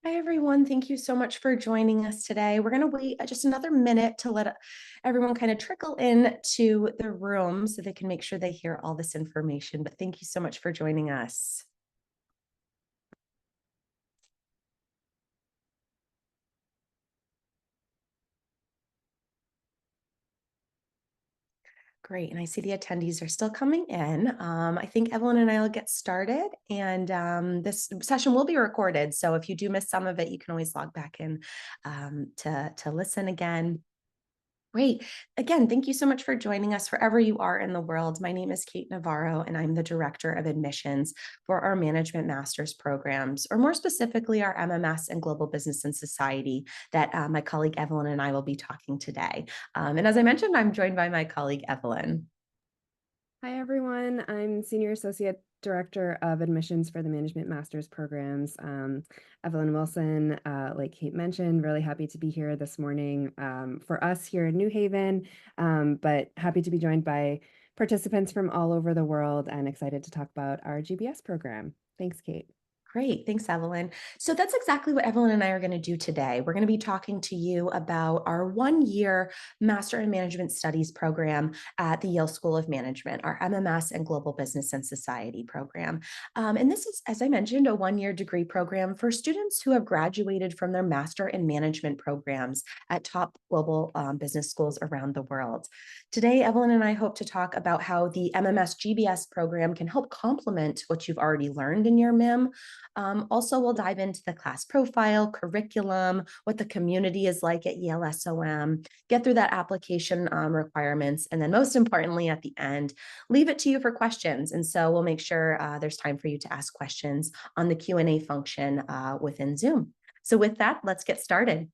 Hi, everyone. Thank you so much for joining us today. We're going to wait just another minute to let everyone kind of trickle into the room so they can make sure they hear all this information. But thank you so much for joining us. Great. And I see the attendees are still coming in. I think Evelyn and I will get started. And this session will be recorded. So if you do miss some of it, you can always log back in to listen again. Great. Again, thank you so much for joining us wherever you are in the world. My name is Kate Navarro, and I'm the Director of Admissions for our Management Master's programs, or more specifically, our MMS and Global Business and Society that my colleague Evelyn and I will be talking today. And as I mentioned, I'm joined by my colleague Evelyn. Hi, everyone. I'm Senior Associate Director of Admissions for the Management Master's programs. Evelyn Wilson, like Kate mentioned, really happy to be here this morning for us here in New Haven, but happy to be joined by participants from all over the world and excited to talk about our GBS program. Thanks, Kate. Great. Thanks, Evelyn. So that's exactly what Evelyn and I are going to do today. We're going to be talking to you about our one-year Master in Management Studies program at the Yale School of Management, our MMS and Global Business and Society program. And this is, as I mentioned, a one-year degree program for students who have graduated from their Master in Management programs at top global business schools around the world. Today, Evelyn and I hope to talk about how the MMS GBS program can help complement what you've already learned in your MIM. Also, we'll dive into the class profile, curriculum, what the community is like at Yale SOM, get through that application requirements, and then most importantly, at the end, leave it to you for questions. And so we'll make sure there's time for you to ask questions on the Q&A function within Zoom. So with that, let's get started.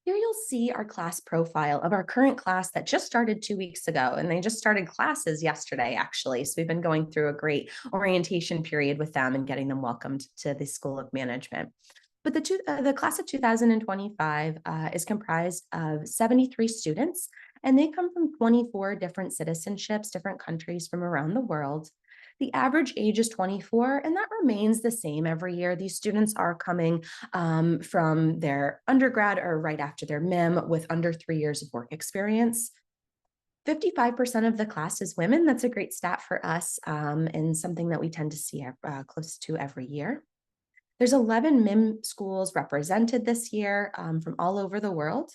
Here you'll see our class profile of our current class that just started 2 weeks ago, and they just started classes yesterday, actually. So we've been going through a great orientation period with them and getting them welcomed to the School of Management. But the class of 2025 is comprised of 73 students, and they come from 24 different citizenships, different countries from around the world. The average age is 24, and that remains the same every year. These students are coming from their undergrad or right after their MIM with under 3 years of work experience. 55% of the class is women. That's a great stat for us and something that we tend to see close to every year. There's 11 MIM schools represented this year from all over the world.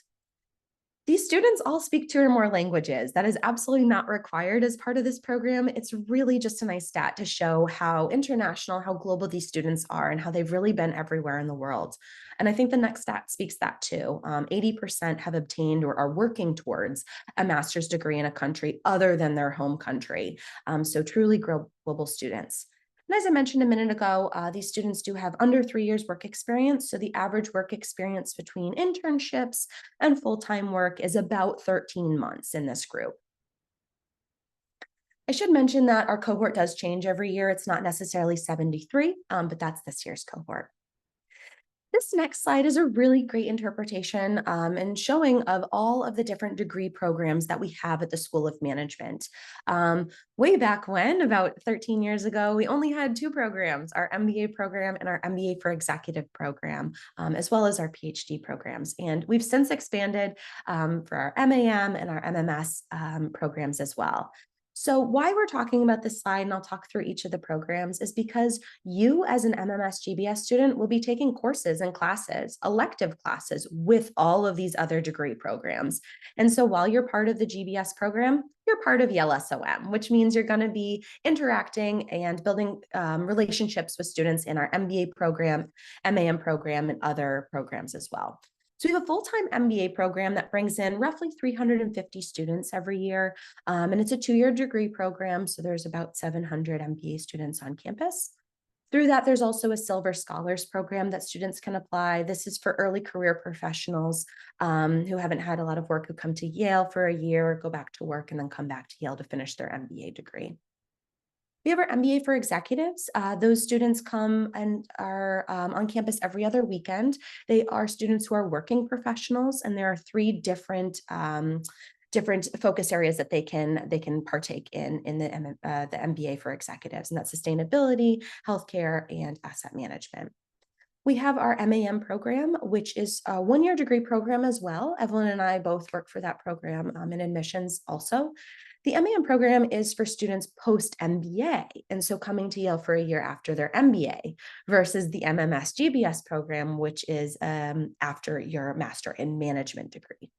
These students all speak two or more languages. That is absolutely not required as part of this program. It's really just a nice stat to show how international, how global these students are and how they've really been everywhere in the world. And I think the next stat speaks that too. 80% have obtained or are working towards a master's degree in a country other than their home country. So truly global students. And as I mentioned a minute ago, these students do have under 3 years work experience. So the average work experience between internships and full-time work is about 13 months in this group. I should mention that our cohort does change every year. It's not necessarily 73, but that's this year's cohort. This next slide is a really great interpretation and showing of all of the different degree programs that we have at the School of Management. Way back when, about 13 years ago, we only had two programs, our MBA program and our MBA for Executive program, as well as our PhD programs. And we've since expanded for our MAM and our MMS programs as well. So why we're talking about this slide, and I'll talk through each of the programs, is because you as an MMS GBS student will be taking courses and classes, elective classes with all of these other degree programs. And so while you're part of the GBS program, you're part of Yale SOM, which means you're going to be interacting and building relationships with students in our MBA program, MAM program, and other programs as well. So we have a full-time MBA program that brings in roughly 350 students every year, and it's a 2-year degree program, so there's about 700 MBA students on campus. Through that, there's also a Silver Scholars program that students can apply. This is for early career professionals who haven't had a lot of work, who come to Yale for a year, go back to work, and then come back to Yale to finish their MBA degree. We have our MBA for executives. Those students come and are on campus every other weekend. They are students who are working professionals, and there are 3 different focus areas that they can partake in the MBA for executives, and that's sustainability, healthcare, and asset management. We have our MAM program, which is a one-year degree program as well. Evelyn and I both work for that program in admissions also. The MAM program is for students post-MBA, and so coming to Yale for a year after their MBA versus the MMS GBS program, which is after your Master in Management degree.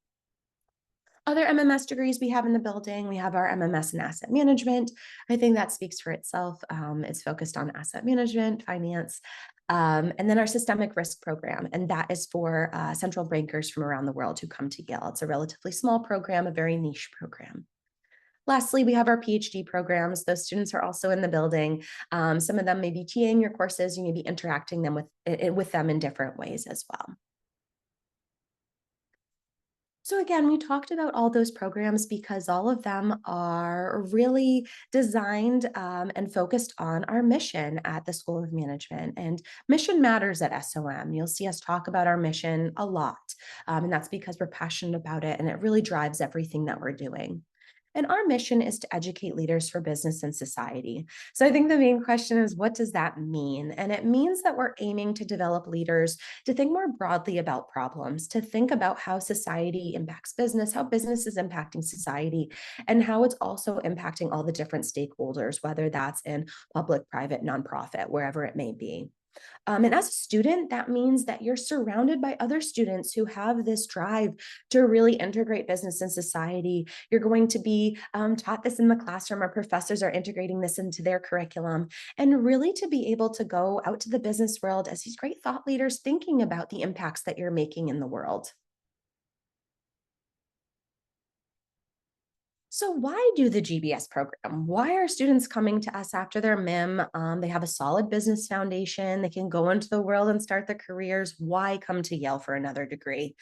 Other MMS degrees we have in the building, we have our MMS in Asset Management. I think that speaks for itself. It's focused on asset management, finance, and then our Systemic Risk program, and that is for central bankers from around the world who come to Yale. It's a relatively small program, a very niche program. Lastly, we have our PhD programs. Those students are also in the building. Some of them may be TAing your courses. You may be interacting with them in different ways as well. So again, we talked about all those programs because all of them are really designed and focused on our mission at the School of Management. And mission matters at SOM. You'll see us talk about our mission a lot. And that's because we're passionate about it and it really drives everything that we're doing. And our mission is to educate leaders for business and society. So I think the main question is, what does that mean? And it means that we're aiming to develop leaders to think more broadly about problems, to think about how society impacts business, how business is impacting society, and how it's also impacting all the different stakeholders, whether that's in public, private, nonprofit, wherever it may be. And as a student, that means that you're surrounded by other students who have this drive to really integrate business and society. You're going to be taught this in the classroom. Our professors are integrating this into their curriculum, and really to be able to go out to the business world as these great thought leaders thinking about the impacts that you're making in the world. So why do the GBS program? Why are students coming to us after their MIM? They have a solid business foundation. They can go into the world and start their careers. Why come to Yale for another degree?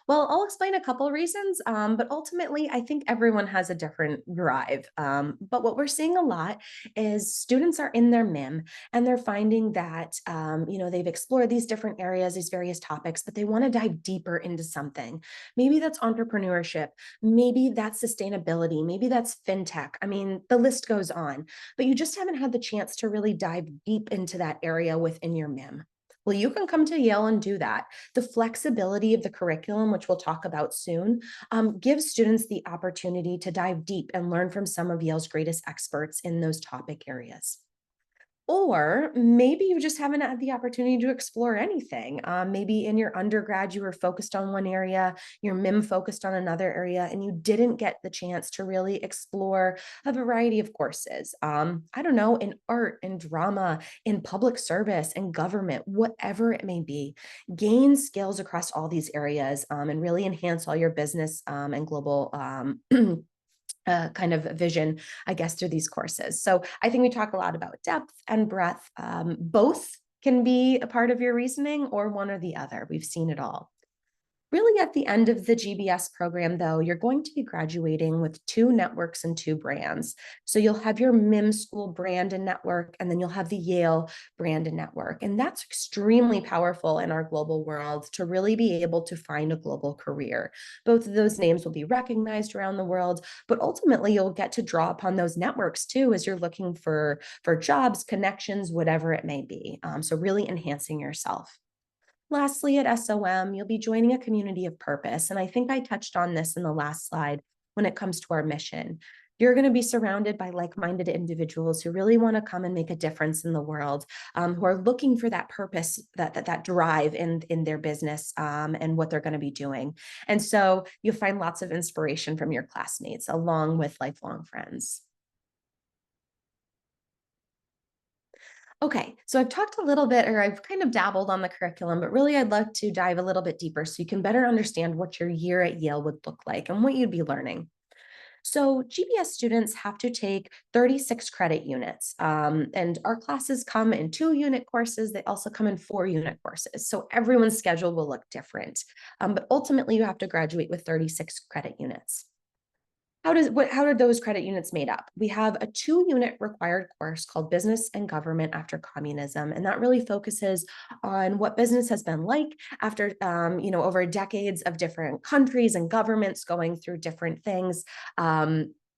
Well, I'll explain a couple reasons, but ultimately, I think everyone has a different drive. But what we're seeing a lot is students are in their MIM and they're finding that they've explored these different areas, these various topics, but they want to dive deeper into something. Maybe that's entrepreneurship, maybe that's sustainability, maybe that's fintech. I mean, the list goes on, but you just haven't had the chance to really dive deep into that area within your MIM. Well, you can come to Yale and do that. The flexibility of the curriculum, which we'll talk about soon, gives students the opportunity to dive deep and learn from some of Yale's greatest experts in those topic areas. Or maybe you just haven't had the opportunity to explore anything. Maybe in your undergrad, you were focused on one area, your MIM focused on another area, and you didn't get the chance to really explore a variety of courses. I don't know, in art, in drama, in public service, in government, whatever it may be. Gain skills across all these areas and really enhance all your business and global kind of vision, I guess, through these courses. So I think we talk a lot about depth and breadth. Both can be a part of your reasoning or one or the other. We've seen it all. Really, at the end of the GBS program, though, you're going to be graduating with 2 networks and 2 brands. So you'll have your MIM school brand and network, and then you'll have the Yale brand and network. And that's extremely powerful in our global world to really be able to find a global career. Both of those names will be recognized around the world, but ultimately you'll get to draw upon those networks too as you're looking for jobs, connections, whatever it may be. So really enhancing yourself. Lastly, at SOM, you'll be joining a community of purpose. And I think I touched on this in the last slide when it comes to our mission. You're going to be surrounded by like-minded individuals who really want to come and make a difference in the world, who are looking for that purpose, that drive in their business and what they're going to be doing. And so you'll find lots of inspiration from your classmates along with lifelong friends. Okay, so I've talked a little bit, or I've kind of dabbled on the curriculum, but really I'd love to dive a little bit deeper so you can better understand what your year at Yale would look like and what you'd be learning. So GBS students have to take 36 credit units, and our classes come in 2-unit courses. They also come in 4-unit courses. So everyone's schedule will look different, but ultimately you have to graduate with 36 credit units. How are those credit units made up? We have a 2-unit required course called Business and Government After Communism, and that really focuses on what business has been like after, over decades of different countries and governments going through different things.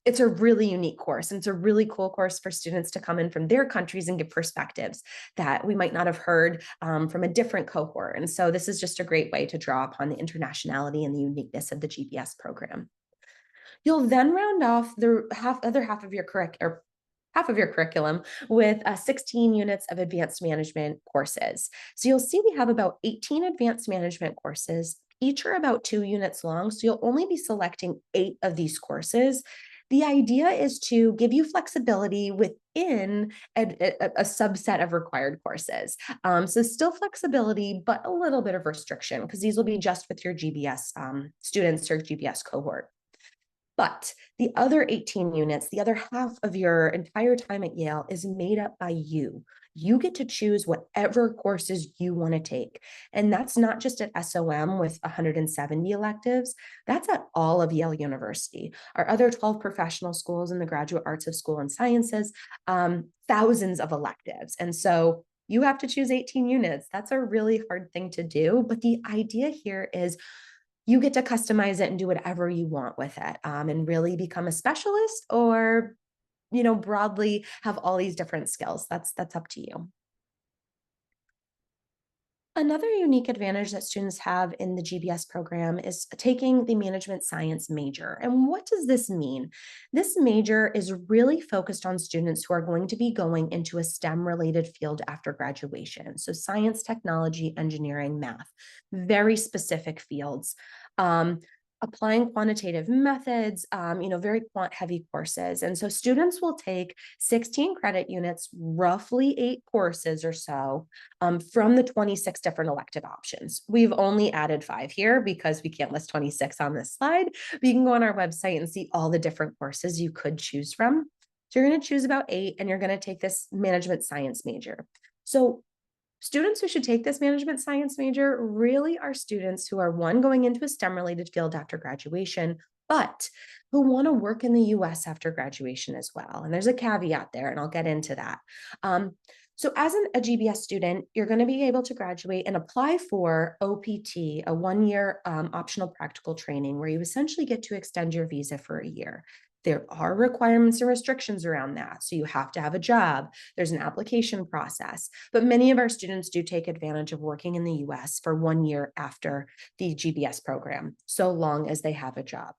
It's a really unique course, and it's a really cool course for students to come in from their countries and give perspectives that we might not have heard from a different cohort. And so this is just a great way to draw upon the internationality and the uniqueness of the GBS program. You'll then round off the other half of your curriculum with 16 units of advanced management courses. So you'll see we have about 18 advanced management courses. Each are about 2 units long, so you'll only be selecting 8 of these courses. The idea is to give you flexibility within a subset of required courses. So still flexibility, but a little bit of restriction because these will be just with your GBS students or GBS cohort. But the other 18 units, the other half of your entire time at Yale is made up by you. You get to choose whatever courses you want to take. And that's not just at SOM with 170 electives, that's at all of Yale University. Our other 12 professional schools in the Graduate Arts of School and Sciences, thousands of electives. And so you have to choose 18 units. That's a really hard thing to do. But the idea here is you get to customize it and do whatever you want with it, and really become a specialist or, broadly have all these different skills. That's up to you. Another unique advantage that students have in the GBS program is taking the management science major. And what does this mean? This major is really focused on students who are going to be going into a STEM related field after graduation. So science, technology, engineering, math, very specific fields. Um, Applying quantitative methods, very quant heavy courses. And so students will take 16 credit units, roughly 8 courses or so, from the 26 different elective options. We've only added 5 here because we can't list 26 on this slide, but you can go on our website and see all the different courses you could choose from. So you're going to choose about 8, and you're going to take this management science major. So students who should take this management science major really are students who are, one, going into a STEM related field after graduation, but who want to work in the US after graduation as well. And there's a caveat there, and I'll get into that. So as a GBS student, you're going to be able to graduate and apply for OPT, a 1-year optional practical training, where you essentially get to extend your visa for a year. There are requirements and restrictions around that. So you have to have a job. There's an application process. But many of our students do take advantage of working in the US for 1 year after the GBS program, so long as they have a job.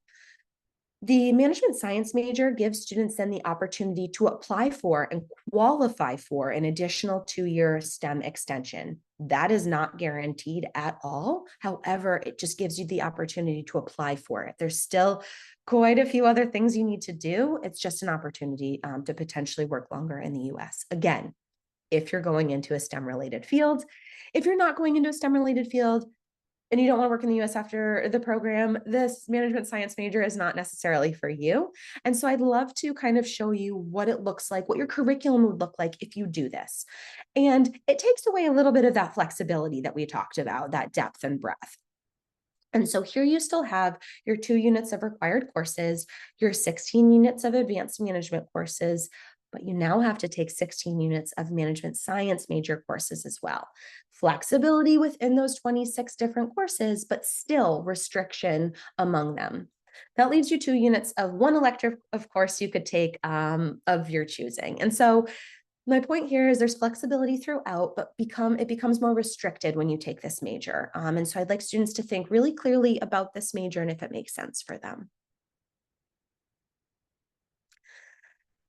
The management science major gives students then the opportunity to apply for and qualify for an additional 2-year STEM extension. That is not guaranteed at all. However, it just gives you the opportunity to apply for it. There's still quite a few other things you need to do. It's just an opportunity to potentially work longer in the US. Again, if you're going into a STEM related field. If you're not going into a STEM related field, and you don't want to work in the US after the program, this management science major is not necessarily for you. And so I'd love to kind of show you what it looks like, what your curriculum would look like if you do this. And it takes away a little bit of that flexibility that we talked about, that depth and breadth. And so here you still have your 2 units of required courses, your 16 units of advanced management courses, but you now have to take 16 units of management science major courses as well. Flexibility within those 26 different courses, but still restriction among them. That leaves you 2 units of one elective, of course, you could take of your choosing. And so my point here is there's flexibility throughout, but it becomes more restricted when you take this major. And so I'd like students to think really clearly about this major and if it makes sense for them.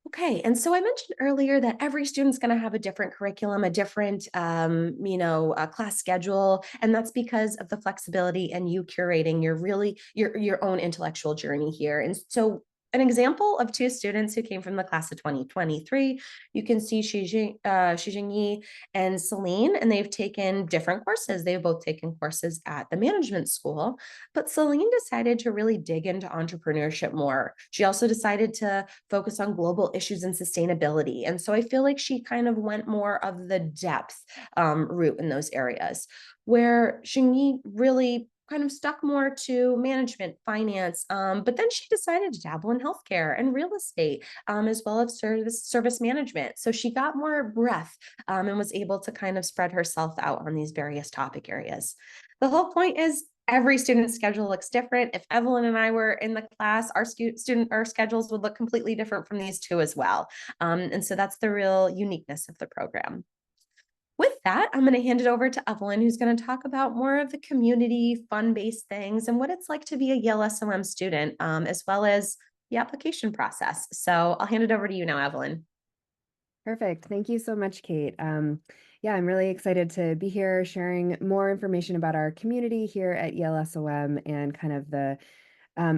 Okay, and so I mentioned earlier that every student's going to have a different curriculum, a different, class schedule, and that's because of the flexibility and you curating your own intellectual journey here. And so an example of 2 students who came from the class of 2023, you can see Shijing and Celine, and they've taken different courses. They've both taken courses at the management school, but Celine decided to really dig into entrepreneurship more. She also decided to focus on global issues and sustainability. And so I feel like she kind of went more of the depth route in those areas, where Xingyi really kind of stuck more to management, finance, but then she decided to dabble in healthcare and real estate, as well as service management. So she got more breadth and was able to kind of spread herself out on these various topic areas. The whole point is every student's schedule looks different. If Evelyn and I were in the class, our schedules would look completely different from these two as well. And so that's the real uniqueness of the program. With that, I'm going to hand it over to Evelyn, who's going to talk about more of the community, fun based things and what it's like to be a Yale SOM student, as well as the application process. So I'll hand it over to you now, Evelyn. Perfect. Thank you so much, Kate. Yeah, I'm really excited to be here sharing more information about our community here at Yale SOM and kind of the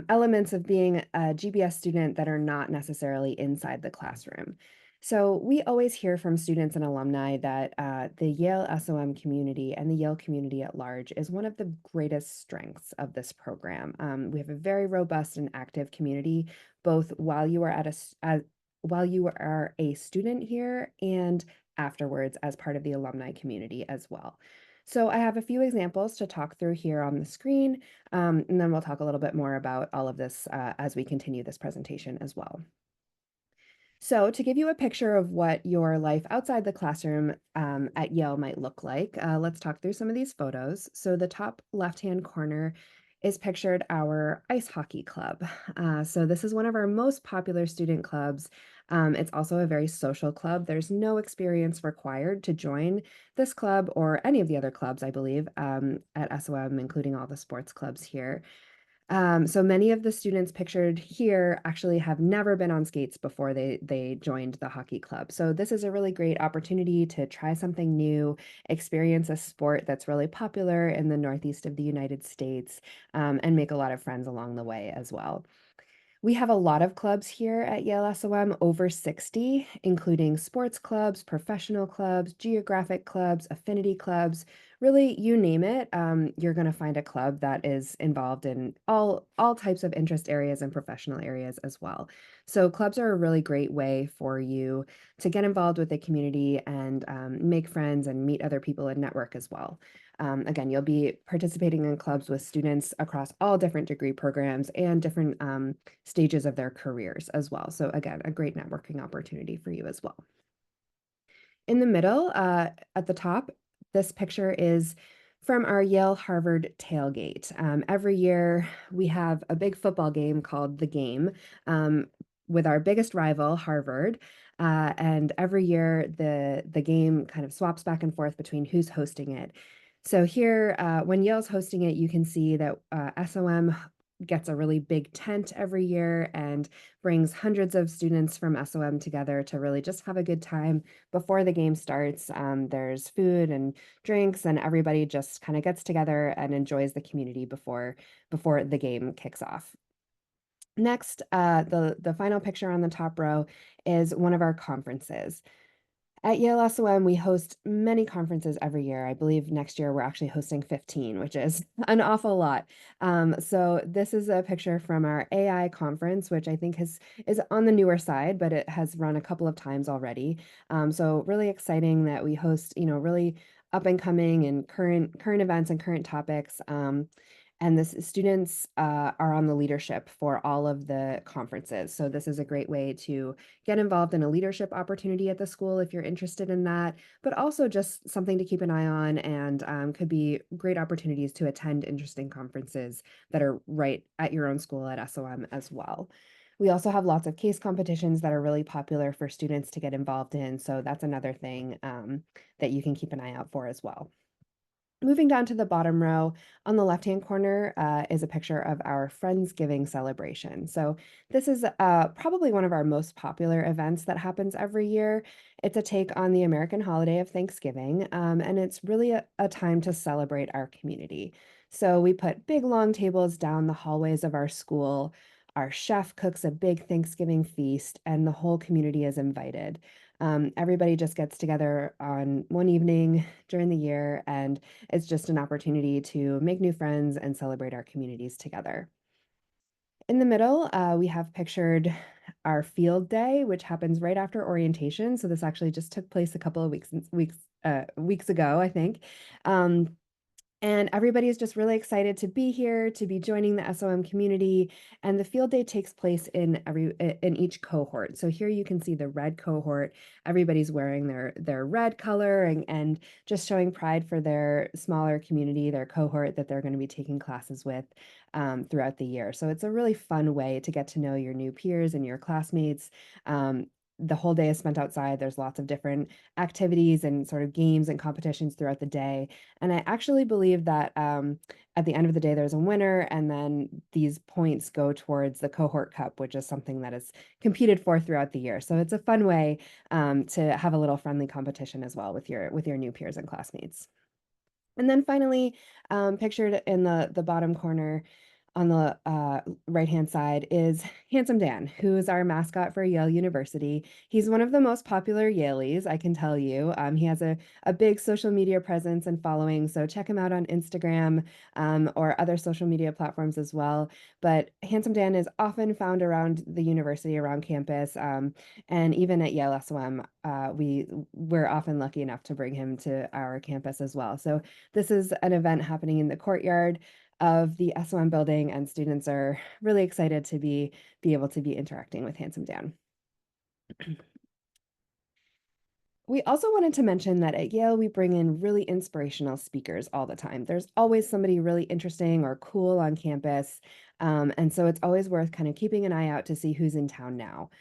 elements of being a GBS student that are not necessarily inside the classroom. So we always hear from students and alumni that the Yale SOM community and the Yale community at large is one of the greatest strengths of this program. We have a very robust and active community, both while you are while you are a student here and afterwards as part of the alumni community as well. So I have a few examples to talk through here on the screen, and then we'll talk a little bit more about all of this as we continue this presentation as well. So to give you a picture of what your life outside the classroom at Yale might look like, let's talk through some of these photos. So the top left-hand corner is pictured our ice hockey club. So this is one of our most popular student clubs. It's also a very social club. There's no experience required to join this club or any of the other clubs, I believe, at SOM, including all the sports clubs here. So many of the students pictured here actually have never been on skates before they joined the hockey club. So this is a really great opportunity to try something new, experience a sport that's really popular in the Northeast of the United States, and make a lot of friends along the way as well. We have a lot of clubs here at Yale SOM, over 60, including sports clubs, professional clubs, geographic clubs, affinity clubs. Really, you name it, you're going to find a club that is involved in all types of interest areas and professional areas as well. So clubs are a really great way for you to get involved with the community and make friends and meet other people and network as well. Again, you'll be participating in clubs with students across all different degree programs and different stages of their careers as well. So again, a great networking opportunity for you as well. In the middle, at the top, this picture is from our Yale Harvard tailgate. Every year we have a big football game called The Game with our biggest rival, Harvard. And every year the game kind of swaps back and forth between who's hosting it. So here, when Yale's hosting it, you can see that SOM gets a really big tent every year and brings hundreds of students from SOM together to really just have a good time before the game starts. There's food and drinks, and everybody just kind of gets together and enjoys the community before the game kicks off. Next, the final picture on the top row is one of our conferences. At Yale SOM, we host many conferences every year. I believe next year we're actually hosting 15, which is an awful lot. So this is a picture from our AI conference, which I think is on the newer side, but it has run a couple of times already. So really exciting that we host, really up and coming and current events and current topics. And the students are on the leadership for all of the conferences. So this is a great way to get involved in a leadership opportunity at the school if you're interested in that, but also just something to keep an eye on and could be great opportunities to attend interesting conferences that are right at your own school at SOM as well. We also have lots of case competitions that are really popular for students to get involved in. So that's another thing that you can keep an eye out for as well. Moving down to the bottom row, on the left-hand corner is a picture of our Friendsgiving celebration. So this is probably one of our most popular events that happens every year. It's a take on the American holiday of Thanksgiving, and it's really a time to celebrate our community. So we put big long tables down the hallways of our school. Our chef cooks a big Thanksgiving feast, and the whole community is invited. Everybody just gets together on one evening during the year, and it's just an opportunity to make new friends and celebrate our communities together. In the middle, we have pictured our field day, which happens right after orientation. So this actually just took place a couple of weeks ago, I think. Um, And everybody is just really excited to be here, to be joining the SOM community. And the field day takes place in each cohort. So here you can see the red cohort. Everybody's wearing their red color and just showing pride for their smaller community, their cohort that they're going to be taking classes with throughout the year. So it's a really fun way to get to know your new peers and your classmates. Um, the whole day is spent outside. There's lots of different activities and sort of games and competitions throughout the day. And I actually believe that at the end of the day, there's a winner, and then these points go towards the cohort cup, which is something that is competed for throughout the year. So it's a fun way to have a little friendly competition as well with your new peers and classmates. And then finally, pictured in the bottom corner on the right-hand side is Handsome Dan, who is our mascot for Yale University. He's one of the most popular Yaleys, I can tell you. He has a big social media presence and following, so check him out on Instagram or other social media platforms as well. But Handsome Dan is often found around the university, around campus, and even at Yale SOM, we're often lucky enough to bring him to our campus as well. So this is an event happening in the courtyard of the SOM building, and students are really excited to be able to be interacting with Handsome Dan. We also wanted to mention that at Yale, we bring in really inspirational speakers all the time. There's always somebody really interesting or cool on campus. And so it's always worth kind of keeping an eye out to see who's in town now.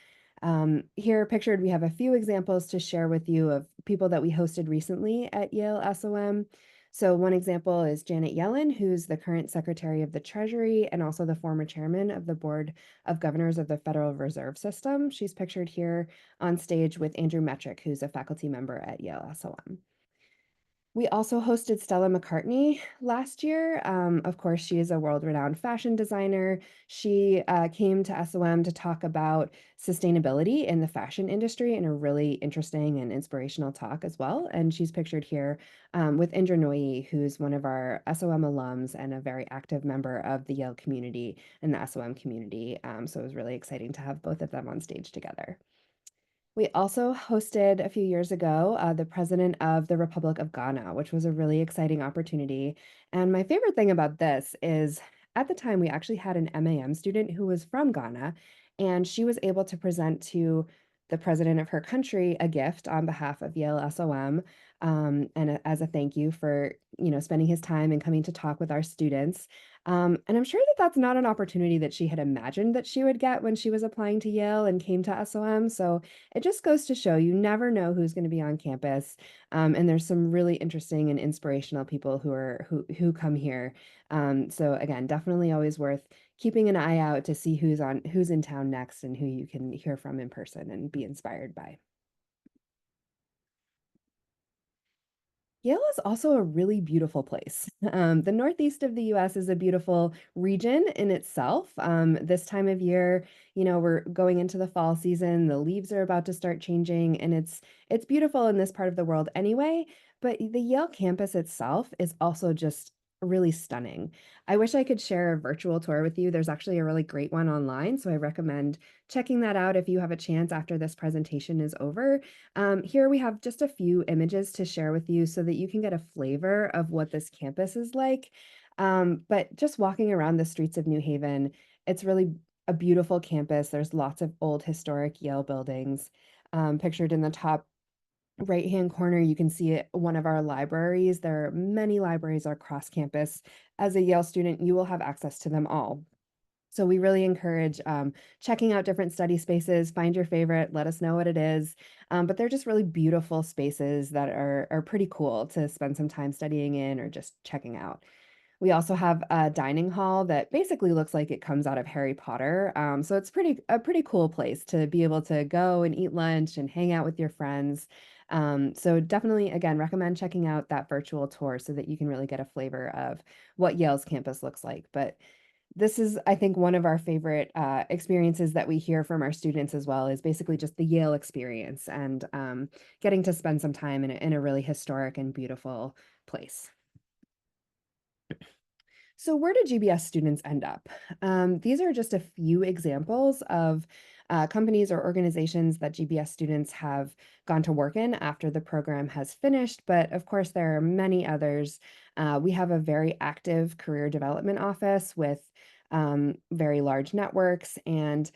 Here pictured, we have a few examples to share with you of people that we hosted recently at Yale SOM. So one example is Janet Yellen, who's the current Secretary of the Treasury and also the former chairman of the Board of Governors of the Federal Reserve System. She's pictured here on stage with Andrew Metrick, who's a faculty member at Yale SOM. We also hosted Stella McCartney last year. Of course, she is a world-renowned fashion designer. She came to SOM to talk about sustainability in the fashion industry in a really interesting and inspirational talk as well. And she's pictured here with Indra Nooyi, who's one of our SOM alums and a very active member of the Yale community and the SOM community. So it was really exciting to have both of them on stage together. We also hosted a few years ago the president of the Republic of Ghana, which was a really exciting opportunity. And my favorite thing about this is at the time we actually had an MAM student who was from Ghana, and she was able to present to the president of her country a gift on behalf of Yale SOM, as a thank you for spending his time and coming to talk with our students. And I'm sure that that's not an opportunity that she had imagined that she would get when she was applying to Yale and came to SOM. So it just goes to show you never know who's going to be on campus, and there's some really interesting and inspirational people who come here. So again, definitely always worth keeping an eye out to see who's in town next and who you can hear from in person and be inspired by. Yale is also a really beautiful place. The Northeast of the US is a beautiful region in itself. This time of year, we're going into the fall season, the leaves are about to start changing, and it's beautiful in this part of the world anyway, but the Yale campus itself is also just really stunning. I wish I could share a virtual tour with you. There's actually a really great one online, so I recommend checking that out if you have a chance after this presentation is over. Here we have just a few images to share with you so that you can get a flavor of what this campus is like. But just walking around the streets of New Haven, it's really a beautiful campus. There's lots of old historic Yale buildings. Pictured in the top right-hand corner, you can see one of our libraries. There are many libraries across campus. As a Yale student, you will have access to them all. So we really encourage checking out different study spaces, find your favorite, let us know what it is. But they're just really beautiful spaces that are pretty cool to spend some time studying in or just checking out. We also have a dining hall that basically looks like it comes out of Harry Potter. So it's a pretty cool place to be able to go and eat lunch and hang out with your friends. So definitely, again, recommend checking out that virtual tour so that you can really get a flavor of what Yale's campus looks like. But this is, I think, one of our favorite experiences that we hear from our students as well is basically just the Yale experience and getting to spend some time in a really historic and beautiful place. So where do GBS students end up? These are just a few examples of companies or organizations that GBS students have gone to work in after the program has finished, but of course, there are many others. We have a very active career development office with very large networks, and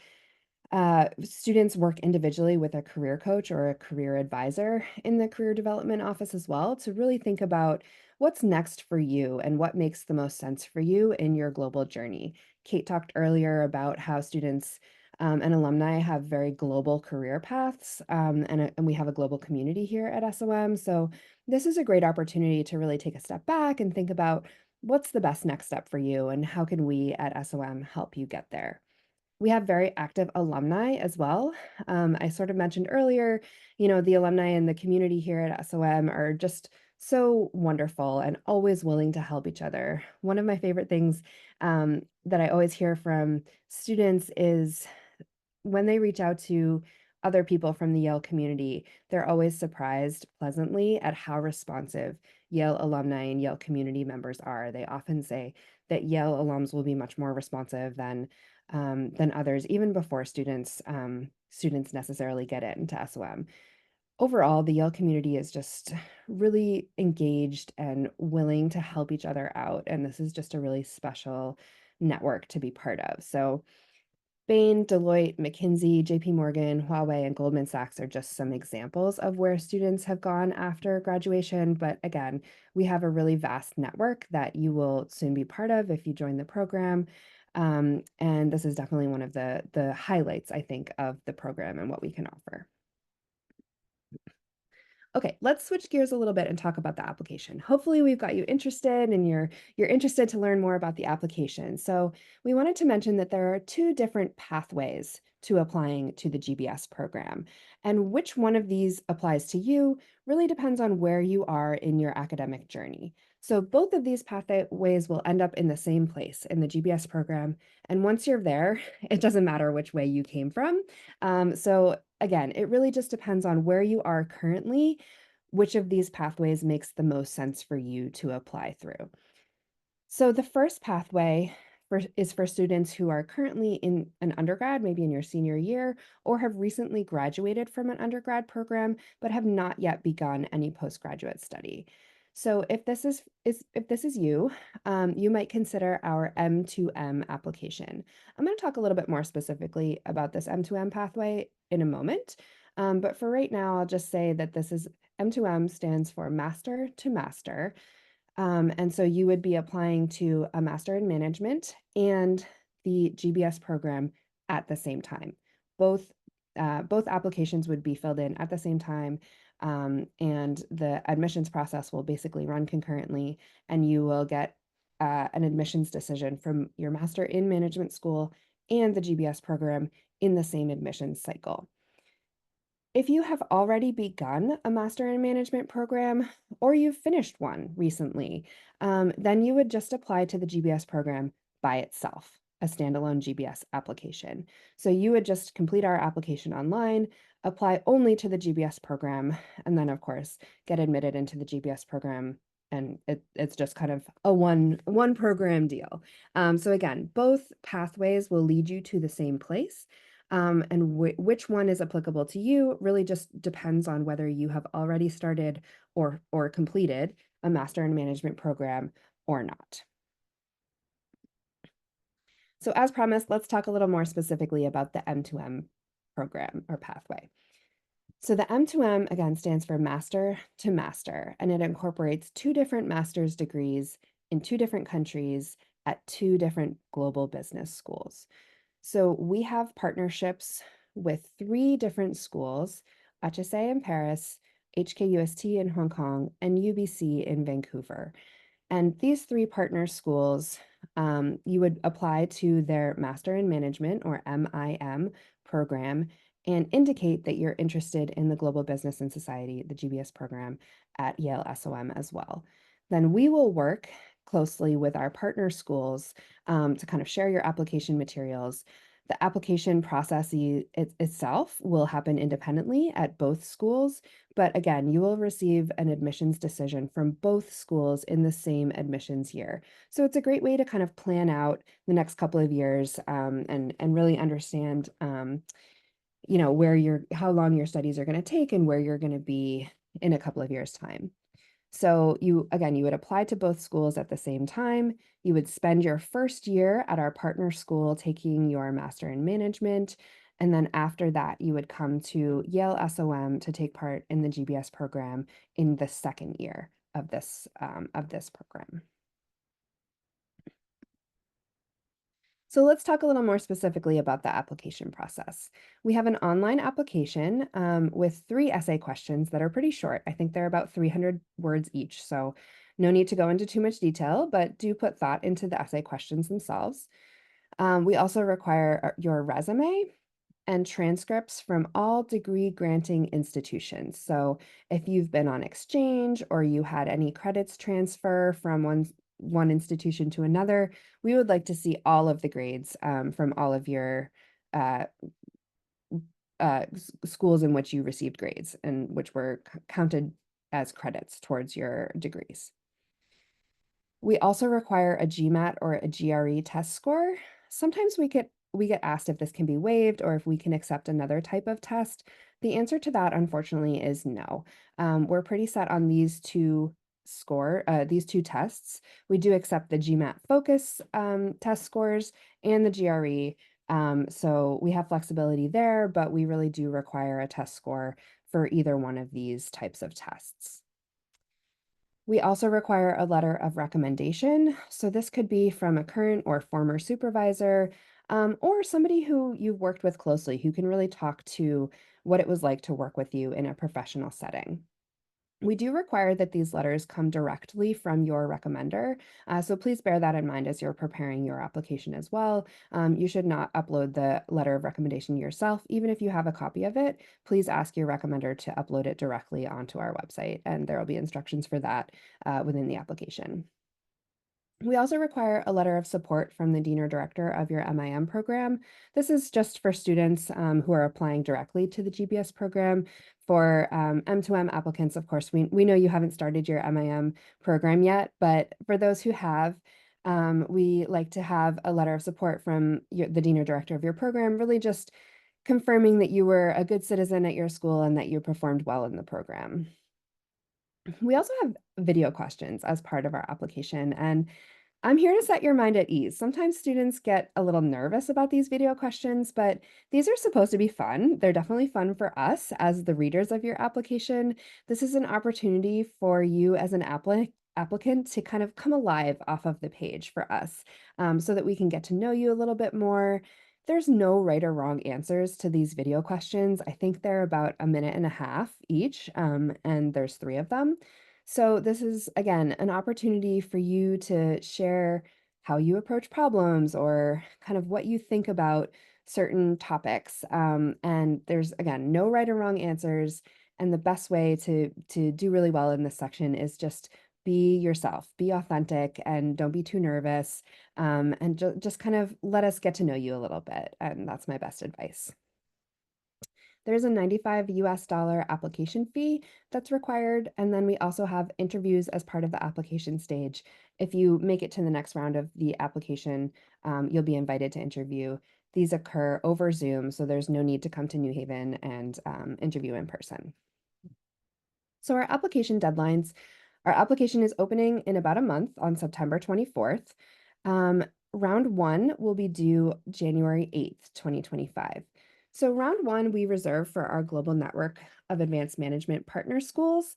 students work individually with a career coach or a career advisor in the career development office as well to really think about what's next for you and what makes the most sense for you in your global journey. Kate talked earlier about how students and alumni have very global career paths, and we have a global community here at SOM. So, this is a great opportunity to really take a step back and think about what's the best next step for you and how can we at SOM help you get there. We have very active alumni as well. I sort of mentioned earlier, the alumni in the community here at SOM are just so wonderful and always willing to help each other. One of my favorite things that I always hear from students is when they reach out to other people from the Yale community, they're always surprised pleasantly at how responsive Yale alumni and Yale community members are. They often say that Yale alums will be much more responsive than others, even before students necessarily get into SOM. Overall, the Yale community is just really engaged and willing to help each other out, and this is just a really special network to be part of. So Bain, Deloitte, McKinsey, JP Morgan, Huawei, and Goldman Sachs are just some examples of where students have gone after graduation. But again, we have a really vast network that you will soon be part of if you join the program. And this is definitely one of the highlights, I think, of the program and what we can offer. Okay, let's switch gears a little bit and talk about the application. Hopefully, we've got you interested and you're interested to learn more about the application. So, we wanted to mention that there are two different pathways to applying to the GBS program. And which one of these applies to you really depends on where you are in your academic journey. So, both of these pathways will end up in the same place in the GBS program. And once you're there, it doesn't matter which way you came from. So, again, it really just depends on where you are currently, which of these pathways makes the most sense for you to apply through. So the first pathway is for students who are currently in an undergrad, maybe in your senior year, or have recently graduated from an undergrad program, but have not yet begun any postgraduate study. So if this is you, you might consider our M2M application. I'm going to talk a little bit more specifically about this M2M pathway in a moment. But for right now, I'll just say that this is M2M stands for Master to Master. And so you would be applying to a Master in Management and the GBS program at the same time. Both both applications would be filled in at the same time, and the admissions process will basically run concurrently, and you will get an admissions decision from your Master in Management school and the GBS program in the same admissions cycle. If you have already begun a Master in Management program or you've finished one recently, then you would just apply to the GBS program by itself, a standalone GBS application. So you would just complete our application online, apply only to the GBS program, and then, of course, get admitted into the GBS program. And it's just kind of a one program deal. So again, both pathways will lead you to the same place. And which one is applicable to you really just depends on whether you have already started or completed a Master in Management program or not. So as promised, let's talk a little more specifically about the M2M program or pathway. So the M2M, again, stands for Master to Master, and it incorporates two different master's degrees in two different countries at two different global business schools. So we have partnerships with three different schools, HSA in Paris, HKUST in Hong Kong, and UBC in Vancouver. And these three partner schools, you would apply to their Master in Management or MIM program and indicate that you're interested in the Global Business and Society, the GBS program at Yale SOM as well. Then we will work closely with our partner schools to kind of share your application materials. The application process itself will happen independently at both schools, but again, you will receive an admissions decision from both schools in the same admissions year. So it's a great way to kind of plan out the next couple of years and really understand how long your studies are going to take and where you're going to be in a couple of years' time. So you would apply to both schools at the same time. You would spend your first year at our partner school taking your master in management. And then after that, you would come to Yale SOM to take part in the GBS program in the second year of this program. So let's talk a little more specifically about the application process. We have an online application with 3 essay questions that are pretty short. I think they're about 300 words each, so no need to go into too much detail, but do put thought into the essay questions themselves. We also require your resume and transcripts from all degree granting institutions. So if you've been on exchange or you had any credits transfer from one institution to another, we would like to see all of the grades from all of your uh, schools in which you received grades and which were counted as credits towards your degrees. We also require a GMAT or a GRE test score. Sometimes we get asked if this can be waived or if we can accept another type of test. The answer to that, unfortunately, is no. We're pretty set on these two tests. We do accept the GMAT focus test scores and the GRE. So we have flexibility there, but we really do require a test score for either one of these types of tests. We also require a letter of recommendation. So this could be from a current or former supervisor, or somebody who you've worked with closely who can really talk to what it was like to work with you in a professional setting. We do require that these letters come directly from your recommender, so please bear that in mind as you're preparing your application as well. You should not upload the letter of recommendation yourself. Even if you have a copy of it, please ask your recommender to upload it directly onto our website, and there will be instructions for that within the application. We also require a letter of support from the dean or director of your MIM program. This is just for students who are applying directly to the GBS program. For M2M applicants, of course, we know you haven't started your MIM program yet, but for those who have, we like to have a letter of support from the dean or director of your program, really just confirming that you were a good citizen at your school and that you performed well in the program. We also have video questions as part of our application, and I'm here to set your mind at ease. Sometimes students get a little nervous about these video questions, but these are supposed to be fun. They're definitely fun for us as the readers of your application. This is an opportunity for you as an applicant to kind of come alive off of the page for us, so that we can get to know you a little bit more. There's no right or wrong answers to these video questions. I think they're about a minute and a half each, and there's 3 of them. So this is, again, an opportunity for you to share how you approach problems or kind of what you think about certain topics. And there's, again, no right or wrong answers. And the best way to do really well in this section is just be yourself, be authentic, and don't be too nervous. And just kind of let us get to know you a little bit. And that's my best advice. There's a $95 application fee that's required, and then we also have interviews as part of the application stage. If you make it to the next round of the application, you'll be invited to interview. These occur over Zoom, so there's no need to come to New Haven and interview in person. So our application deadlines, our application is opening in about a month on September 24th. Round 1 will be due January 8th, 2025. So round 1, we reserve for our global network of advanced management partner schools,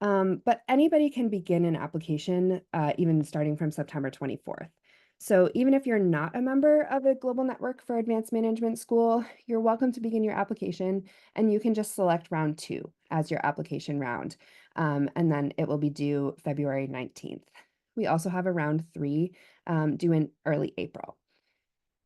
but anybody can begin an application even starting from September 24th. So even if you're not a member of a global network for advanced management school, you're welcome to begin your application, and you can just select round 2 as your application round, and then it will be due February 19th. We also have a round 3 due in early April.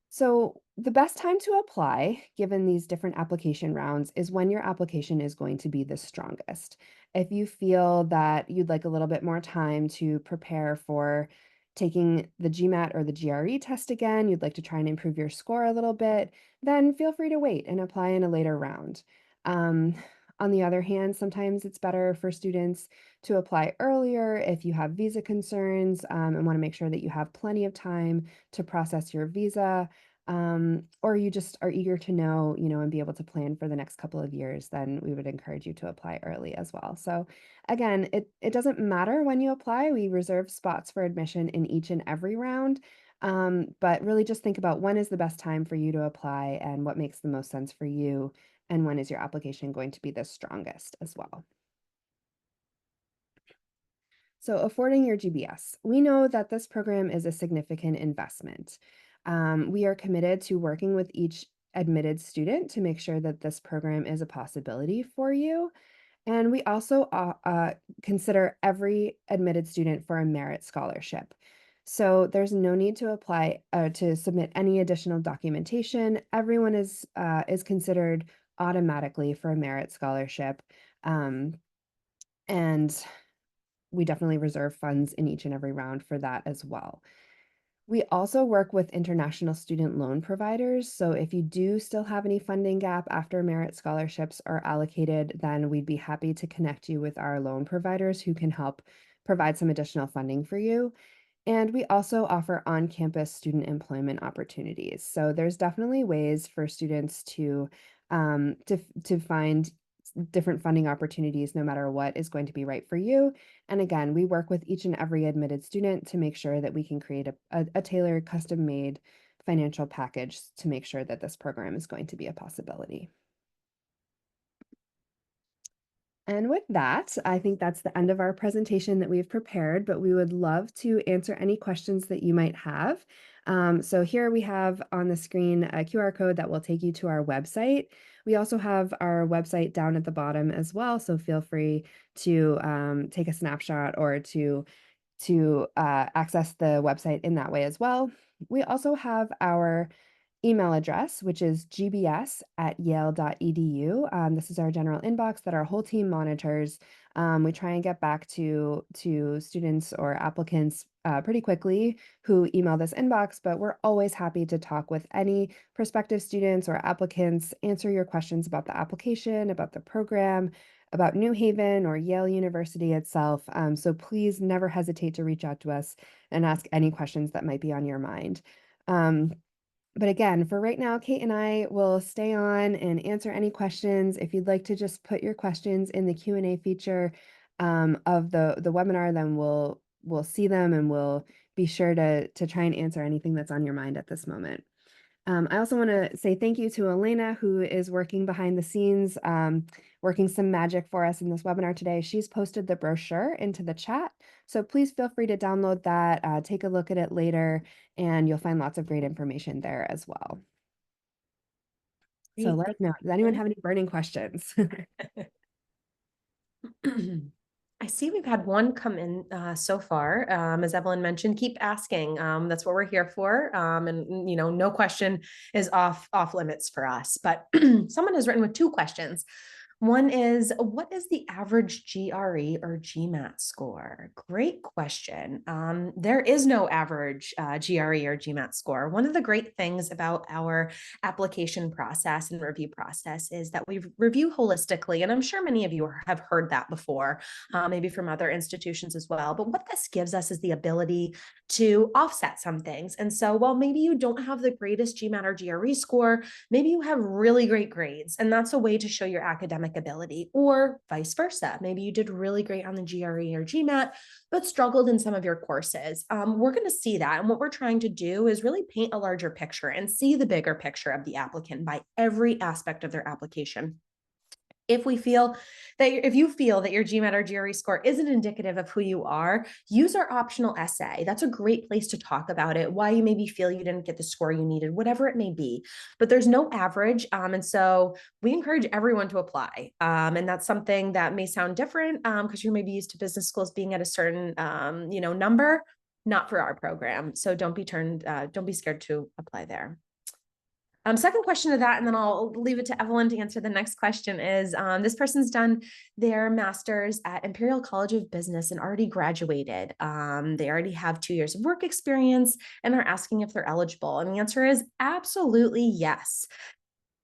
So the best time to apply, given these different application rounds, is when your application is going to be the strongest. If you feel that you'd like a little bit more time to prepare for taking the GMAT or the GRE test again, you'd like to try and improve your score a little bit, then feel free to wait and apply in a later round. Um, on the other hand, sometimes it's better for students to apply earlier if you have visa concerns and want to make sure that you have plenty of time to process your visa. or you just are eager to know, and be able to plan for the next couple of years, then we would encourage you to apply early as well. So again, it doesn't matter when you apply. We reserve spots for admission in each and every round. But really just think about when is the best time for you to apply and what makes the most sense for you, and when is your application going to be the strongest as well. So affording your GBS. We know that this program is a significant investment. We are committed to working with each admitted student to make sure that this program is a possibility for you. And we also consider every admitted student for a merit scholarship. So there's no need to apply to submit any additional documentation. Everyone is considered automatically for a merit scholarship. Um, and we definitely reserve funds in each and every round for that as well. We also work with international student loan providers. So if you do still have any funding gap after merit scholarships are allocated, then we'd be happy to connect you with our loan providers who can help provide some additional funding for you. And we also offer on-campus student employment opportunities. So there's definitely ways for students to find different funding opportunities no matter what is going to be right for you. And again, we work with each and every admitted student to make sure that we can create a tailored, custom-made financial package to make sure that this program is going to be a possibility. And with that, I think that's the end of our presentation that we've prepared, but we would love to answer any questions that you might have. So here we have on the screen a QR code that will take you to our website. We also have our website down at the bottom as well, so feel free to take a snapshot or to access the website in that way as well. We also have our email address, which is gbs@yale.edu. This is our general inbox that our whole team monitors. We try and get back to students or applicants pretty quickly who email this inbox, but we're always happy to talk with any prospective students or applicants, answer your questions about the application, about the program, about New Haven or Yale University itself. So please never hesitate to reach out to us and ask any questions that might be on your mind. But again, for right now, Kate and I will stay on and answer any questions. If you'd like to just put your questions in the Q&A feature of the webinar, then we'll see them and we'll be sure to try and answer anything that's on your mind at this moment. I also want to say thank you to Elena, who is working behind the scenes, working some magic for us in this webinar today. She's posted the brochure into the chat, so please feel free to download that, take a look at it later, and you'll find lots of great information there as well. So Great. let us know. Does anyone have any burning questions? I see we've had one come in so far. As Evelyn mentioned, keep asking. That's what we're here for. And no question is off limits for us. But someone has written with two questions. One is, what is the average GRE or GMAT score? Great question. There is no average GRE or GMAT score. One of the great things about our application process and review process is that we review holistically. And I'm sure many of you have heard that before, maybe from other institutions as well. But what this gives us is the ability to offset some things. And so while maybe you don't have the greatest GMAT or GRE score, maybe you have really great grades, and that's a way to show your academic ability, or vice versa. Maybe you did really great on the GRE or GMAT, but struggled in some of your courses. We're going to see that. And what we're trying to do is really paint a larger picture and see the bigger picture of the applicant by every aspect of their application. If you feel that your GMAT or GRE score isn't indicative of who you are, use our optional essay. That's a great place to talk about it, why you maybe feel you didn't get the score you needed, whatever it may be. But there's no average. And so we encourage everyone to apply. And that's something that may sound different because you're maybe used to business schools being at a certain, number, not for our program. So don't be scared to apply there. Second question to that, and then I'll leave it to Evelyn to answer the next question is, this person's done their master's at Imperial College of Business and already graduated. They already have 2 years of work experience and are asking if they're eligible. And the answer is absolutely yes.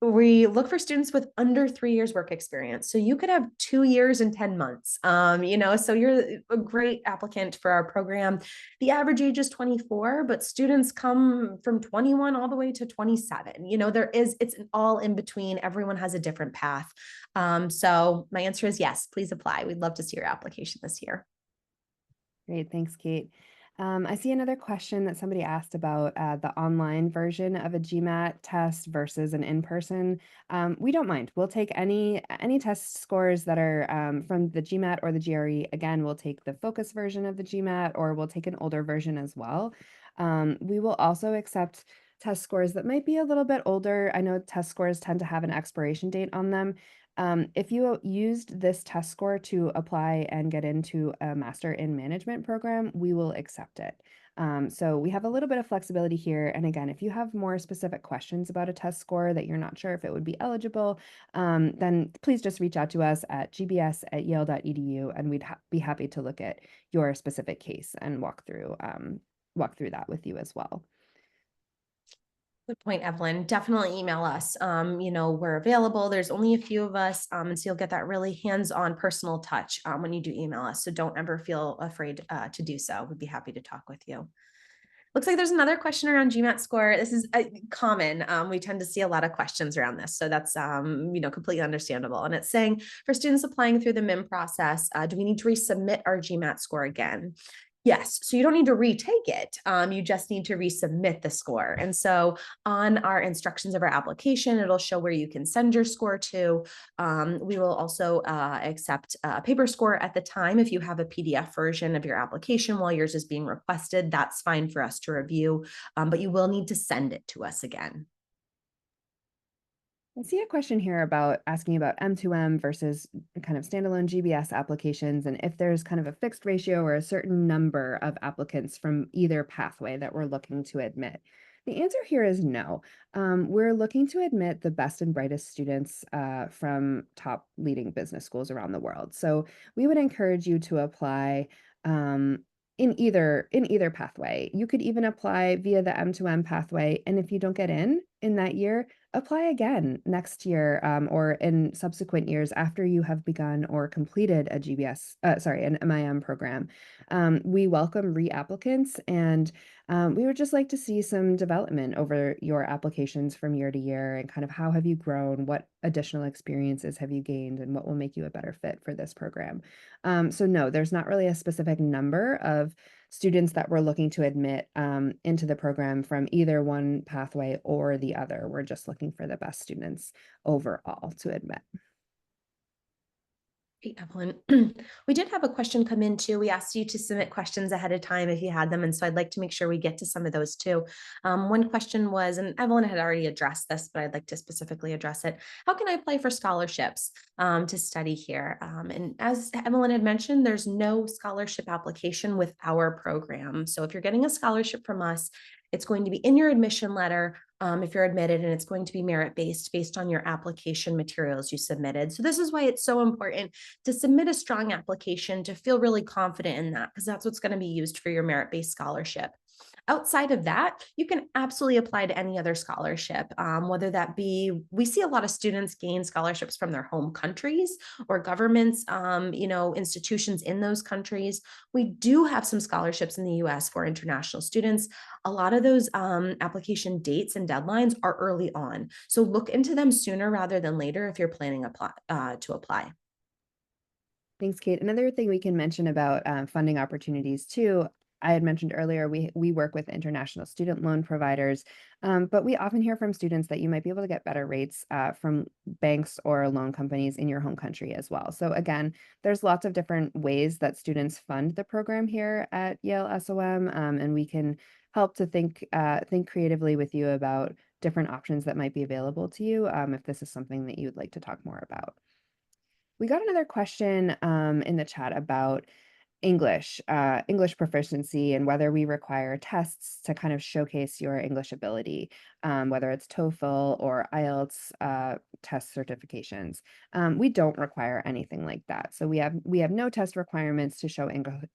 We look for students with under 3 years work experience. So you could have 2 years and 10 months. So you're a great applicant for our program. The average age is 24, but students come from 21 all the way to 27. It's an all in between. Everyone has a different path. So my answer is yes, please apply. We'd love to see your application this year. Great, thanks, Kate. I see another question that somebody asked about the online version of a GMAT test versus an in-person. We don't mind. We'll take any test scores that are from the GMAT or the GRE. Again, we'll take the focus version of the GMAT, or we'll take an older version as well. We will also accept test scores that might be a little bit older. I know test scores tend to have an expiration date on them. If you used this test score to apply and get into a Master in Management program, we will accept it. So we have a little bit of flexibility here. And again, if you have more specific questions about a test score that you're not sure if it would be eligible, then please just reach out to us at gbs@yale.edu, and we'd be happy to look at your specific case and walk through that with you as well. Good point, Evelyn. Definitely email us. We're available. There's only a few of us, and so you'll get that really hands-on personal touch when you do email us. So don't ever feel afraid to do so. We'd be happy to talk with you. Looks like there's another question around GMAT score. This is common. We tend to see a lot of questions around this. So that's, completely understandable. And it's saying for students applying through the MIM process, do we need to resubmit our GMAT score again? Yes. So you don't need to retake it. You just need to resubmit the score. And so on our instructions of our application, it'll show where you can send your score to. We will also accept a paper score at the time. If you have a PDF version of your application while yours is being requested, that's fine for us to review, but you will need to send it to us again. I see a question here about asking about M2M versus kind of standalone GBS applications, and if there's kind of a fixed ratio or a certain number of applicants from either pathway that we're looking to admit. The answer here is no. We're looking to admit the best and brightest students from top leading business schools around the world. So we would encourage you to apply um, in either pathway. You could even apply via the M2M pathway, and if you don't get in that year, apply again next year, or in subsequent years after you have begun or completed a an MIM program. We welcome reapplicants, and we would just like to see some development over your applications from year to year, and kind of how have you grown, what additional experiences have you gained, and what will make you a better fit for this program. So no, there's not really a specific number of students that we're looking to admit into the program from either one pathway or the other. We're just looking for the best students overall to admit. Hey, Evelyn. We did have a question come in too. We asked you to submit questions ahead of time if you had them. And so I'd like to make sure we get to some of those too. One question was, and Evelyn had already addressed this, but I'd like to specifically address it. How can I apply for scholarships to study here? And as Evelyn had mentioned, there's no scholarship application with our program. So if you're getting a scholarship from us, it's going to be in your admission letter if you're admitted, and it's going to be merit-based based on your application materials you submitted. So this is why it's so important to submit a strong application, to feel really confident in that, because that's what's going to be used for your merit-based scholarship. Outside of that, you can absolutely apply to any other scholarship, whether that be, we see a lot of students gain scholarships from their home countries or governments, institutions in those countries. We do have some scholarships in the US for international students. A lot of those application dates and deadlines are early on. So look into them sooner rather than later if you're planning to apply. Thanks, Kate. Another thing we can mention about funding opportunities too, I had mentioned earlier, we work with international student loan providers, but we often hear from students that you might be able to get better rates from banks or loan companies in your home country as well. So again, there's lots of different ways that students fund the program here at Yale SOM, and we can help to think creatively with you about different options that might be available to you if this is something that you'd like to talk more about. We got another question in the chat about English proficiency, and whether we require tests to kind of showcase your English ability, whether it's TOEFL or IELTS test certifications. We don't require anything like that. So we have no test requirements to show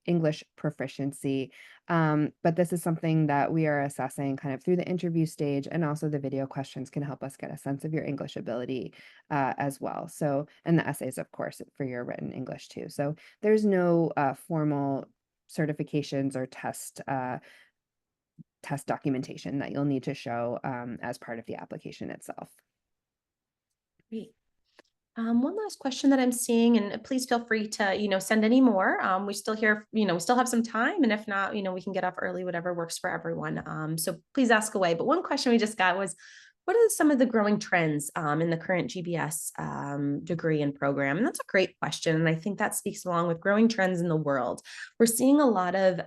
English proficiency. But this is something that we are assessing kind of through the interview stage, and also the video questions can help us get a sense of your English ability as well. So, and the essays, of course, for your written English too. So there's no formal certifications or test documentation that you'll need to show as part of the application itself. Great. One last question that I'm seeing, and please feel free to, send any more. We still here, we still have some time, and if not, we can get off early, whatever works for everyone. So please ask away. But one question we just got was, what are some of the growing trends in the current GBS degree and program? And that's a great question, and I think that speaks along with growing trends in the world. We're seeing a lot of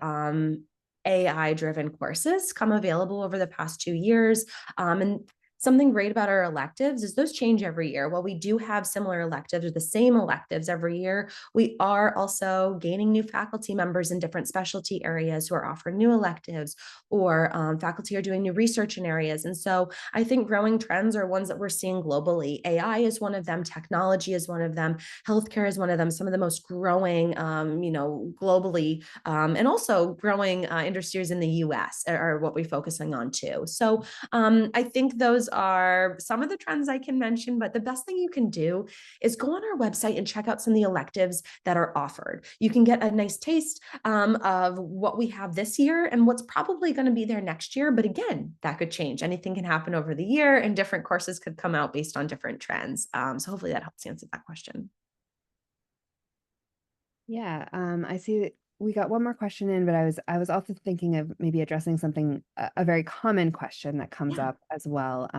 AI-driven courses come available over the past 2 years, and something great about our electives is those change every year. While we do have similar electives or the same electives every year, we are also gaining new faculty members in different specialty areas who are offering new electives, or faculty are doing new research in areas. And so I think growing trends are ones that we're seeing globally. AI is one of them, technology is one of them, healthcare is one of them, some of the most growing, globally, and also growing industries in the US are what we're focusing on too. So I think those are some of the trends I can mention, but the best thing you can do is go on our website and check out some of the electives that are offered. You can get a nice taste of what we have this year and what's probably going to be there next year. But again, that could change. Anything can happen over the year, and different courses could come out based on different trends. So hopefully that helps answer that question. Yeah, I see that we got one more question in, but I was also thinking of maybe addressing something, a very common question that comes Yeah. up as well.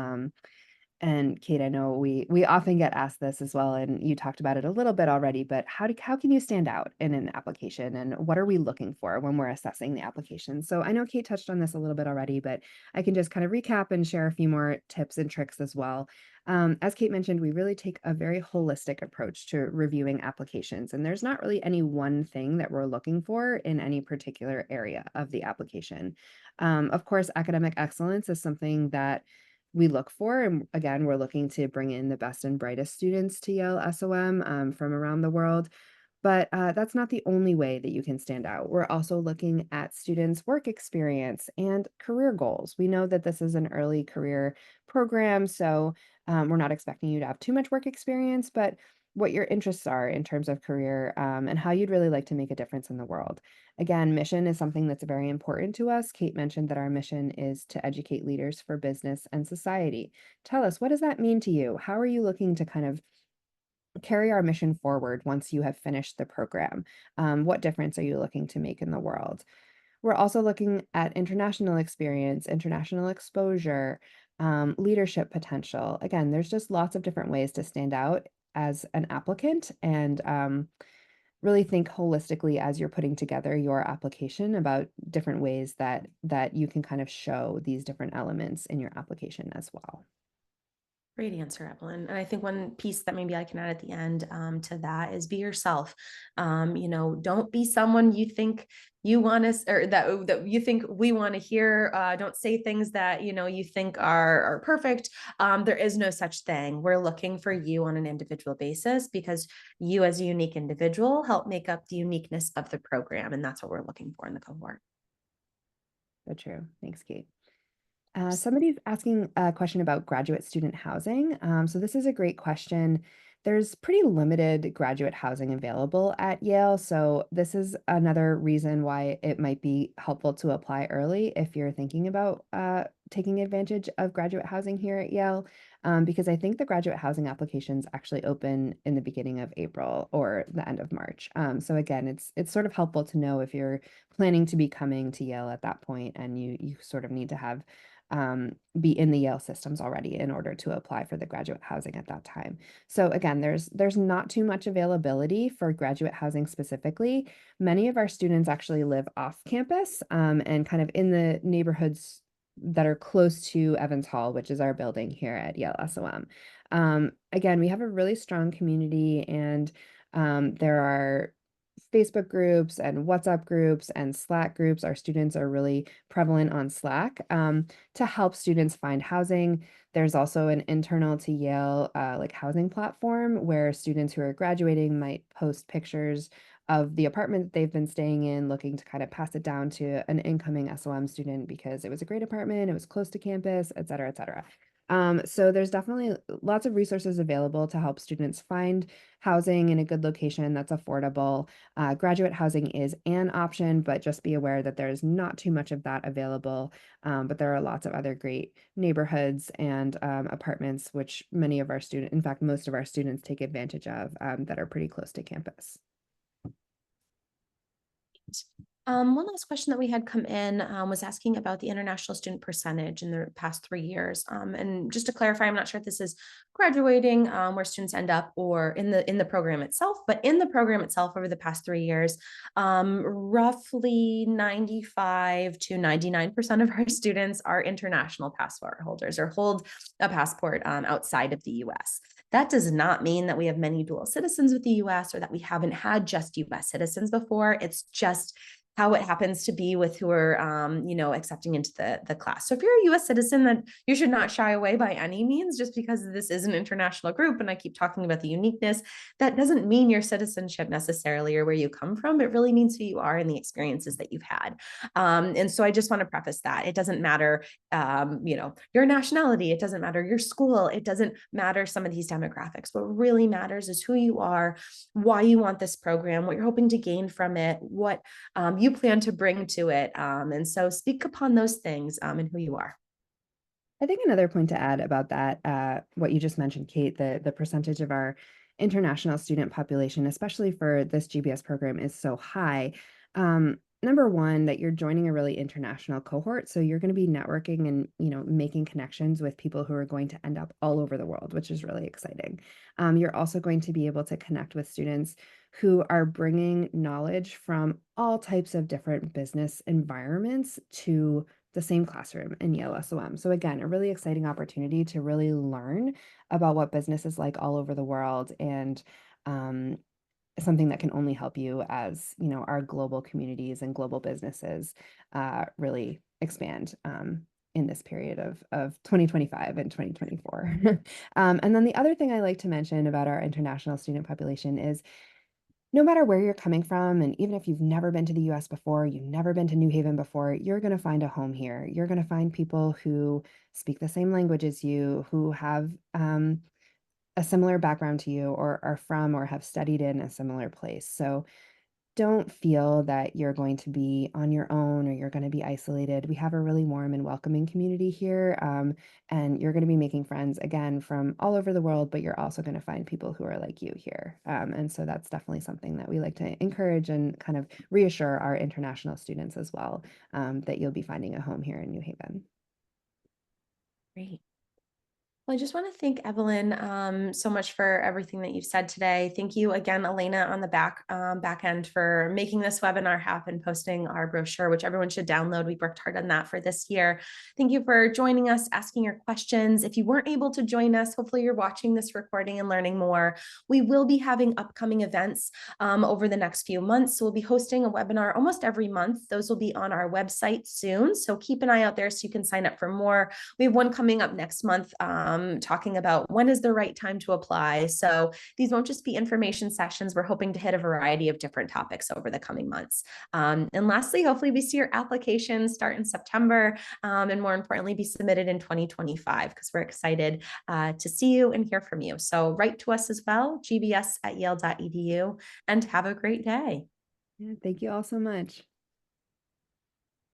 And Kate, I know we often get asked this as well, and you talked about it a little bit already, but how can you stand out in an application, and what are we looking for when we're assessing the application? So I know Kate touched on this a little bit already, but I can just kind of recap and share a few more tips and tricks as well. As Kate mentioned, we really take a very holistic approach to reviewing applications, and there's not really any one thing that we're looking for in any particular area of the application. Of course, academic excellence is something that we look for. And again, we're looking to bring in the best and brightest students to Yale SOM from around the world. But that's not the only way that you can stand out. We're also looking at students' work experience and career goals. We know that this is an early career program, so we're not expecting you to have too much work experience, but what your interests are in terms of career and how you'd really like to make a difference in the world. Again, mission is something that's very important to us. Kate mentioned that our mission is to educate leaders for business and society. Tell us, what does that mean to you? How are you looking to kind of carry our mission forward once you have finished the program? What difference are you looking to make in the world? We're also looking at international experience, international exposure, leadership potential. Again, there's just lots of different ways to stand out as an applicant, and really think holistically as you're putting together your application about different ways that you can kind of show these different elements in your application as well. Great answer, Evelyn. And I think one piece that maybe I can add at the end to that is be yourself. Don't be someone you think you want to, or that you think we want to hear. Don't say things that you think are perfect. There is no such thing. We're looking for you on an individual basis, because you, as a unique individual, help make up the uniqueness of the program, and that's what we're looking for in the cohort. So true. Thanks, Kate. Somebody's asking a question about graduate student housing. So this is a great question. There's pretty limited graduate housing available at Yale, so this is another reason why it might be helpful to apply early if you're thinking about taking advantage of graduate housing here at Yale, because I think the graduate housing applications actually open in the beginning of April or the end of March. So again, it's sort of helpful to know if you're planning to be coming to Yale at that point, and you sort of need to have be in the Yale systems already in order to apply for the graduate housing at that time. So again, there's not too much availability for graduate housing specifically. Many of our students actually live off campus and kind of in the neighborhoods that are close to Evans Hall, which is our building here at Yale SOM. Again, we have a really strong community, and there are Facebook groups and WhatsApp groups and Slack groups. Our students are really prevalent on Slack to help students find housing. There's also an internal to Yale like housing platform where students who are graduating might post pictures of the apartment that they've been staying in, looking to kind of pass it down to an incoming SOM student because it was a great apartment, it was close to campus, et cetera, et cetera. So there's definitely lots of resources available to help students find housing in a good location that's affordable. Graduate housing is an option, but just be aware that there's not too much of that available. But there are lots of other great neighborhoods and apartments, which many of our students, in fact, most of our students take advantage of that are pretty close to campus. One last question that we had come in was asking about the international student percentage in the past 3 years. And just to clarify, I'm not sure if this is graduating where students end up or in the program itself, but in the program itself over the past 3 years, roughly 95 to 99% of our students are international passport holders or hold a passport outside of the US. That does not mean that we have many dual citizens with the US or that we haven't had just US citizens before. It's just how it happens to be with who are, accepting into the class. So if you're a US citizen, then you should not shy away by any means, just because this is an international group. And I keep talking about the uniqueness. That doesn't mean your citizenship necessarily or where you come from. It really means who you are and the experiences that you've had. And so I just want to preface that. It doesn't matter, your nationality. It doesn't matter your school. It doesn't matter some of these demographics. What really matters is who you are, why you want this program, what you're hoping to gain from it, what you plan to bring to it. And so speak upon those things and who you are. I think another point to add about that, what you just mentioned, Kate, the percentage of our international student population, especially for this GBS program, is so high. Number one, that you're joining a really international cohort, so you're going to be networking and making connections with people who are going to end up all over the world, which is really exciting. You're also going to be able to connect with students who are bringing knowledge from all types of different business environments to the same classroom in Yale SOM. So again, a really exciting opportunity to really learn about what business is like all over the world and um, something that can only help you as, our global communities and global businesses really expand in this period of 2025 and 2024. And then the other thing I like to mention about our international student population is no matter where you're coming from, and even if you've never been to the US before, you've never been to New Haven before, you're going to find a home here. You're going to find people who speak the same language as you, who have a similar background to you, or are from or have studied in a similar place. So don't feel that you're going to be on your own or you're going to be isolated. We have a really warm and welcoming community here. And you're going to be making friends again from all over the world, but you're also going to find people who are like you here. And so that's definitely something that we like to encourage and kind of reassure our international students as well, that you'll be finding a home here in New Haven. Great. Well, I just want to thank Evelyn so much for everything that you've said today. Thank you again, Elena, on the back end for making this webinar happen, posting our brochure, which everyone should download. We've worked hard on that for this year. Thank you for joining us, asking your questions. If you weren't able to join us, hopefully you're watching this recording and learning more. We will be having upcoming events over the next few months. So we'll be hosting a webinar almost every month. Those will be on our website soon. So keep an eye out there so you can sign up for more. We have one coming up next month talking about when is the right time to apply. So these won't just be information sessions. We're hoping to hit a variety of different topics over the coming months. And lastly, hopefully we see your applications start in September and more importantly, be submitted in 2025 because we're excited to see you and hear from you. So write to us as well, gbs@yale.edu, and have a great day. Yeah, thank you all so much.